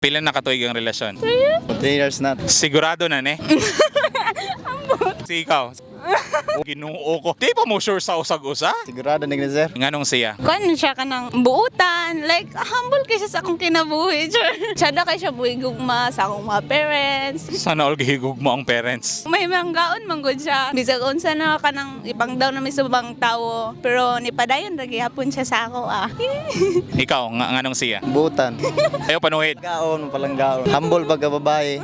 Pila na katuig ang relasyon? 3 years na. Sigurado na ne? Si ikaw? Ginoo ko. Di pa mo sure sa usag-usa? Sigurado na sir. Nganong siya? Kuan siya ka ng buutan. Like, humble kay siya sa akong kinabuhi. Siya na kay siya buhi gugma sa akong mga parents. Sana all gihigog mo ang parents. May manggaon man gud siya. Bisag unsa na ka nang ipangdaw na may subang tawo. Pero nipadayon ra gihapon siya sa ako ah. Ikaw, nganong siya? Butan. Ayaw panuhid. Gaon, palang gaon. Humble pagka babae.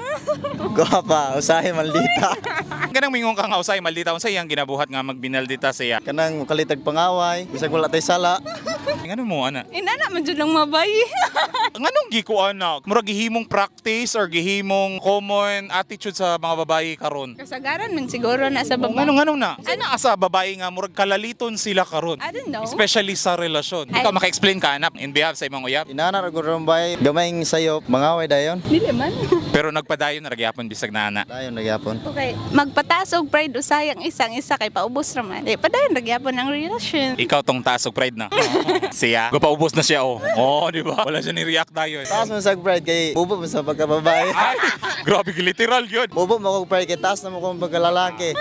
Gwapa, usahay maldita. Ganang mingon ka nga usay maldita unsay iyang ginabuhat nga magbinaldita siya. Kanang mukalitag pangaway. Bisag wala tay sala. Ngano mo ana? Inana man jud lang mabay. Nganong giko ana? Murag gihimong practice or gihimong common attitude sa mga babae karon. Kasagaran man siguro na sa baba. Nganong na? Ana asa babae nga murag kalaliton sila karon. I don't know. Especially sa relasyon. Ikaw maka-explain ka anak in behalf sa imong uyab. Inana ra gud bay. Gamayng sayop, mangaway dayon. Dili man. Pero nagpadayon na ragyapon bisag na ana. Dayon nagyapon. Okay, magpataas og pride usayang isang isa kay paubos raman. Padayon ra gyapon ang relasyon. Ikaw tong taas og pride na. Siya, gupaubos na siya oh. Oh, di ba? Wala siya ni react dayon. Taas mo sa pride kay bubo mo sa pagkababae. Ay, grabe literal yun. Bubo mo kong pride kay taas na mo kong pagkalalaki.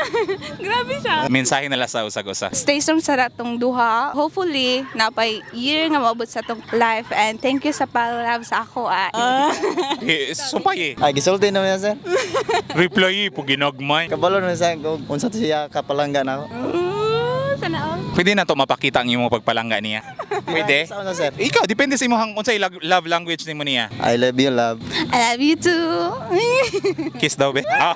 Grabe siya. Mensahe nila sa usag-usa. Stay strong sa ratong duha. Hopefully, napay year nga maabot sa tong life and thank you sa pag-love sa ako ah. Sumpay eh. Ay, gisulti na mo yan sir. Reply po ginagmay. Kabalo na sa kung unsa to siya kapalanggan ako. Sana all. Pwede na to mapakita ang imong pagpalangga niya. Pwede? Sa una sir. Ikaw, depende sa imong unsay love language nimo niya. I love you, love. I love you too. Kiss daw be. Ah.